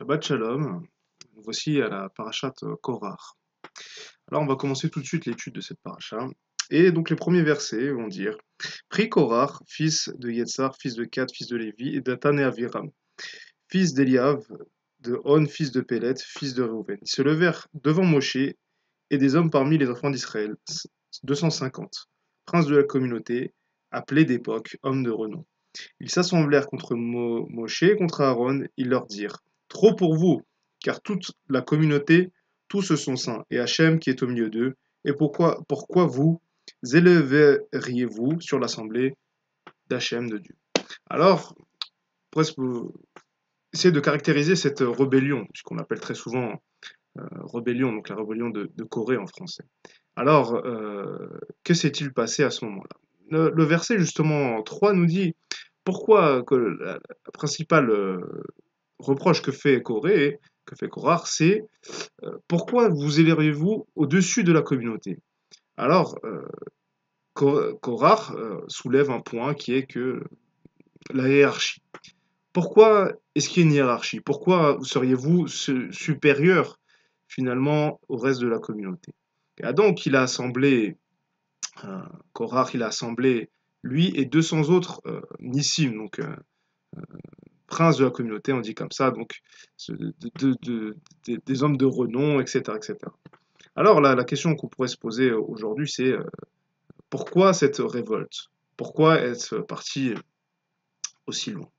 Shabbat Shalom, nous voici à la parashat Korach. Alors on va commencer tout de suite l'étude de cette paracha. Et donc les premiers versets vont dire: Prit Korach, fils de Yetzar, fils de Kat, fils de Lévi, et d'Atan et Aviram, fils d'Eliav, de On, fils de Pélet, fils de Réhouven. Ils se levèrent devant Moshe et des hommes parmi les enfants d'Israël, 250, princes de la communauté, appelés d'époque, hommes de renom. Ils s'assemblèrent contre Moshe et contre Aaron. Ils leur dirent: Trop pour vous, car toute la communauté, tous sont saints, et Hachem qui est au milieu d'eux. Et pourquoi vous éleveriez-vous sur l'assemblée d'Hachem de Dieu? Alors, presque essayer de caractériser cette rébellion, puisqu'on l'appelle très souvent rébellion, donc la rébellion de Corée en français. Alors, que s'est-il passé à ce moment-là? Le verset justement 3 nous dit pourquoi que la principale reproche que fait Corée, que fait Korach, c'est pourquoi vous élèveriez-vous au-dessus de la communauté? Alors, Korach soulève un point qui est que la hiérarchie. Pourquoi est-ce qu'il y a une hiérarchie? Pourquoi seriez-vous supérieur finalement au reste de la communauté? Et donc, il a assemblé, Korach, il a assemblé lui et 200 autres Nissim, donc princes de la communauté, on dit comme ça, donc des hommes de renom, etc., etc. Alors la question qu'on pourrait se poser aujourd'hui, c'est pourquoi cette révolte? Pourquoi être parti aussi loin?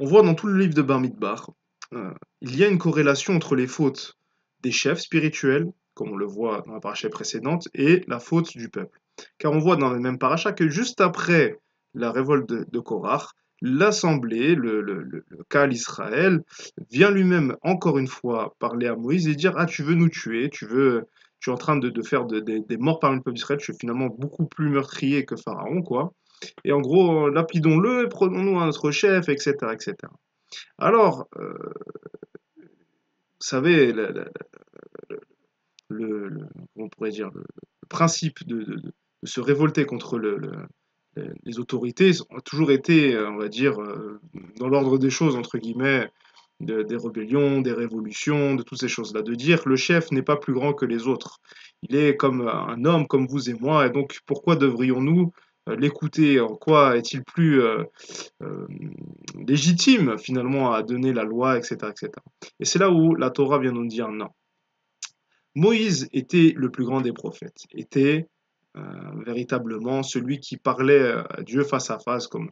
On voit dans tout le livre de Bamidbar, euh, il y a une corrélation entre les fautes des chefs spirituels, comme on le voit dans la paracha précédente, et la faute du peuple. Car on voit dans le même paracha que juste après la révolte de Korach, l'assemblée, le Kal Israël, vient lui-même encore une fois parler à Moïse et dire: Ah, tu veux nous tuer, tu es en train de faire des morts parmi le peuple d'Israël, tu es finalement beaucoup plus meurtrier que Pharaon, quoi. Et en gros, lapidons-le, prenons-nous un autre chef, etc., etc. Alors, vous savez, comment on pourrait dire, le principe de se révolter contre les autorités a toujours été, on va dire, dans l'ordre des choses, entre guillemets, des rébellions, des révolutions, de toutes ces choses-là. De dire que le chef n'est pas plus grand que les autres. Il est comme un homme, comme vous et moi, et donc pourquoi devrions-nous l'écouter? En quoi est-il plus euh, légitime finalement à donner la loi, etc., etc. Et c'est là où la Torah vient nous dire non. Moïse était le plus grand des prophètes, était véritablement celui qui parlait à Dieu face à face, comme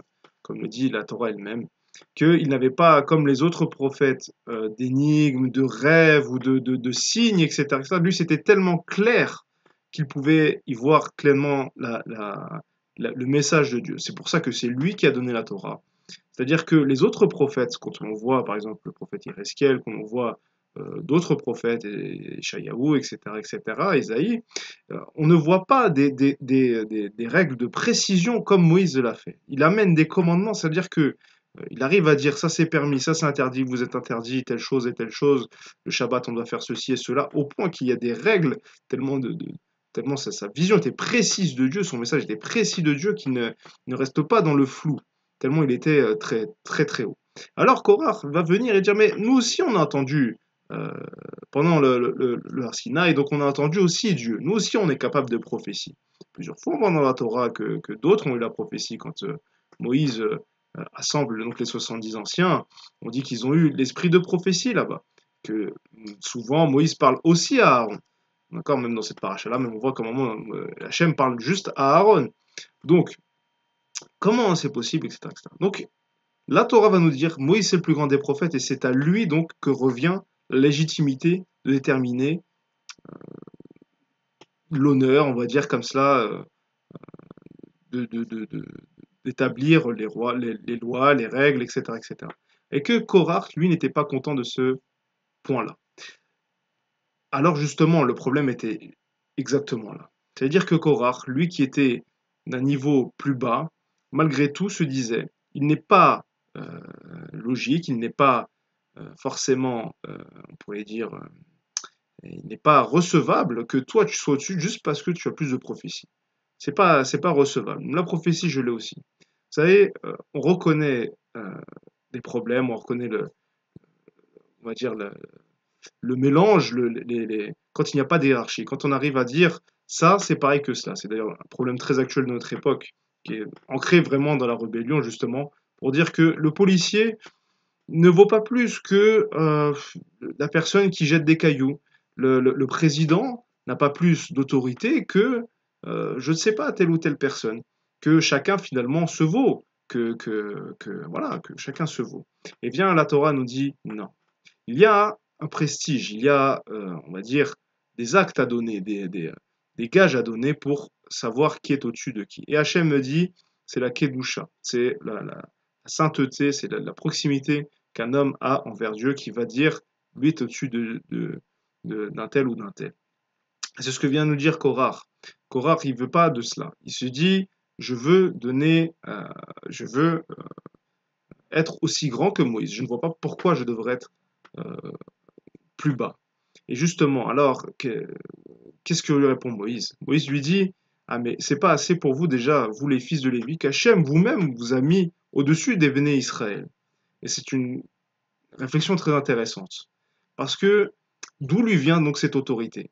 le dit la Torah elle-même, qu'il n'avait pas, comme les autres prophètes, d'énigmes, de rêves ou de signes, etc., etc. Lui, c'était tellement clair qu'il pouvait y voir clairement le message de Dieu. C'est pour ça que c'est lui qui a donné la Torah. C'est-à-dire que les autres prophètes, quand on voit par exemple le prophète Ireskel, quand on voit d'autres prophètes, Ishayahu, etc., etc., Isaïe, on ne voit pas des règles de précision comme Moïse l'a fait. Il amène des commandements, c'est-à-dire que il arrive à dire ça c'est permis, ça c'est interdit, vous êtes interdit, telle chose et telle chose, le Shabbat on doit faire ceci et cela, au point qu'il y a des règles tellement tellement sa vision était précise de Dieu, son message était précis de Dieu qu'il ne reste pas dans le flou tellement il était très très très haut. Alors Korach va venir et dire, mais nous aussi on a entendu euh, pendant le Har et donc on a entendu aussi Dieu. Nous aussi on est capable de prophétie. Plusieurs fois on voit dans la Torah que d'autres ont eu la prophétie quand Moïse assemble donc les 70 anciens, on dit qu'ils ont eu l'esprit de prophétie là-bas. Que souvent Moïse parle aussi à Aaron. D'accord, même dans cette paracha-là, même on voit qu'à un moment, Hachem parle juste à Aaron. Donc, comment c'est possible, etc., etc. Donc, la Torah va nous dire, Moïse c'est le plus grand des prophètes et c'est à lui donc que revient la légitimité de déterminer l'honneur, on va dire comme cela, de, de- de- de- d'établir les lois, les règles, etc., etc. Et que Korach, lui, n'était pas content de ce point-là. Alors justement, le problème était exactement là. C'est-à-dire que Korach, lui qui était d'un niveau plus bas, malgré tout se disait, il n'est pas logique, il n'est pas forcément, on pourrait dire, il n'est pas recevable que toi tu sois au-dessus juste parce que tu as plus de prophétie. C'est pas recevable. La prophétie, je l'ai aussi. Vous savez, on reconnaît des problèmes, on on va dire, le mélange, quand il n'y a pas de hiérarchie, quand on arrive à dire ça, c'est pareil que cela. C'est d'ailleurs un problème très actuel de notre époque, qui est ancré vraiment dans la rébellion, justement, pour dire que le policier ne vaut pas plus que la personne qui jette des cailloux. Le président n'a pas plus d'autorité que, je ne sais pas, telle ou telle personne. Que chacun finalement se vaut. Voilà, que chacun se vaut. Eh bien, la Torah nous dit non. Il y a un prestige, il y a, on va dire, des actes à donner, des gages à donner pour savoir qui est au-dessus de qui. Et Hachem me dit, c'est la Kedusha, c'est la sainteté, c'est la proximité qu'un homme a envers Dieu qui va dire, lui est au-dessus d'un tel ou d'un tel. C'est ce que vient nous dire Korach. Korach, il ne veut pas de cela. Il se dit, je veux donner, je veux être aussi grand que Moïse. Je ne vois pas pourquoi je devrais être euh, plus bas. Et justement, alors, qu'est-ce que lui répond Moïse? Moïse lui dit, ah mais c'est pas assez pour vous déjà, vous les fils de Lévi, qu'Hachem vous-même vous a mis au-dessus des béné Israël. Et c'est une réflexion très intéressante. Parce que d'où lui vient donc cette autorité?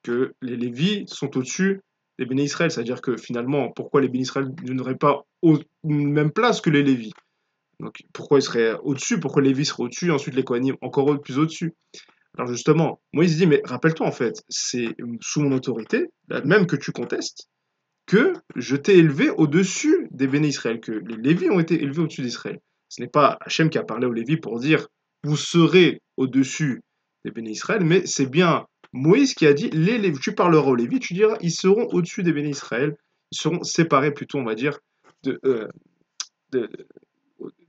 Que les Lévis sont au-dessus des béné Israël. C'est-à-dire que finalement, pourquoi les béné Israël n'auraient pas même place que les Lévis? Donc pourquoi ils seraient au-dessus? Pourquoi les Lévis seraient au-dessus? Ensuite les Kohanim encore plus au-dessus? Alors justement, Moïse dit, mais rappelle-toi en fait, c'est sous mon autorité, la même que tu contestes, que je t'ai élevé au-dessus des béné Israël, que les Lévis ont été élevés au-dessus d'Israël. Ce n'est pas Hachem qui a parlé aux Lévis pour dire, vous serez au-dessus des béné Israël, mais c'est bien Moïse qui a dit, les Lévis, tu parleras aux Lévis, tu diras, ils seront au-dessus des béné Israël, ils seront séparés plutôt, on va dire, de, de,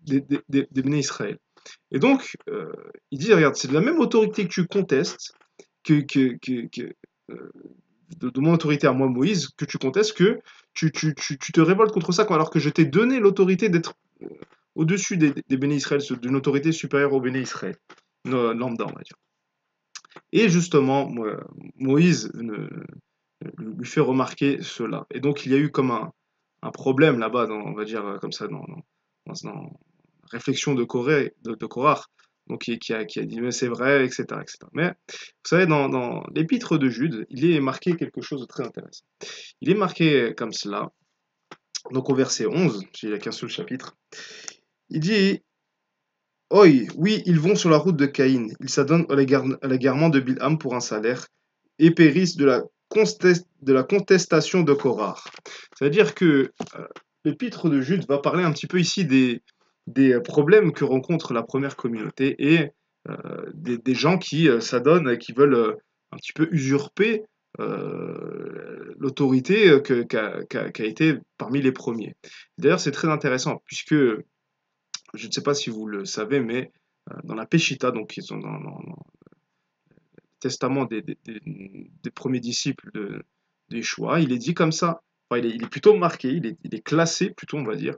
des béné Israël. Et donc, il dit, regarde, c'est de la même autorité que tu contestes, euh, de mon autorité à moi, Moïse, que tu contestes, que tu te révoltes contre ça, alors que je t'ai donné l'autorité d'être au-dessus des béné Israël, d'une autorité supérieure au béné Israël, lambda, on va dire. Et justement, Moïse lui fait remarquer cela. Et donc, il y a eu comme un problème là-bas, on va dire comme ça, dans la réflexion de Korach, donc qui a dit mais c'est vrai, etc., etc. Mais vous savez, dans l'épître de Jude, il est marqué quelque chose de très intéressant. Il est marqué comme cela, donc au verset 11, il n'y a qu'un seul chapitre, il dit oi, oui, ils vont sur la route de Caïn, ils s'adonnent à l'égarement de Bilham pour un salaire et périssent de la contestation de Korach. C'est-à-dire que l'épître de Jude va parler un petit peu ici des problèmes que rencontre la première communauté et des gens qui s'adonnent, qui veulent un petit peu usurper l'autorité qui a été parmi les premiers. D'ailleurs, c'est très intéressant, puisque je ne sais pas si vous le savez, mais dans la Péchita, donc ils sont dans le testament des premiers disciples de Yeshua, il est dit comme ça, enfin, il est plutôt marqué, il est classé plutôt, on va dire,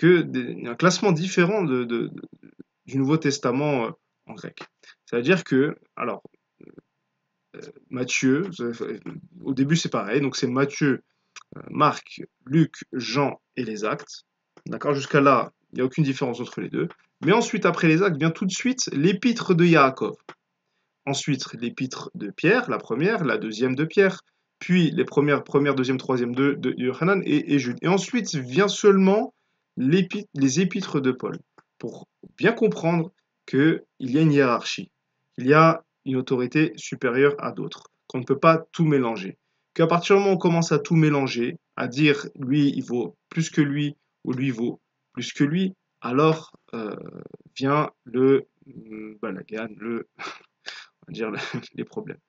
un classement différent du Nouveau Testament en grec. C'est-à-dire que, alors, Matthieu, au début c'est pareil, donc c'est Matthieu, Marc, Luc, Jean et les Actes. D'accord, jusqu'à là, il n'y a aucune différence entre les deux. Mais ensuite, après les Actes, vient tout de suite l'épître de Yaakov. Ensuite, l'épître de Pierre, la première, la deuxième de Pierre, puis les première, deuxième, troisième de Yohanan et Jude. Et ensuite vient seulement les épîtres de Paul, pour bien comprendre qu'il y a une hiérarchie, qu'il y a une autorité supérieure à d'autres, qu'on ne peut pas tout mélanger. Qu'à partir du moment où on commence à tout mélanger, à dire lui il vaut plus que lui, ou lui vaut plus que lui, alors vient le balagan, on va dire les problèmes.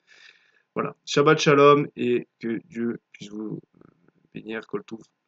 Voilà. Shabbat shalom et que Dieu puisse vous bénir, Kol Touv.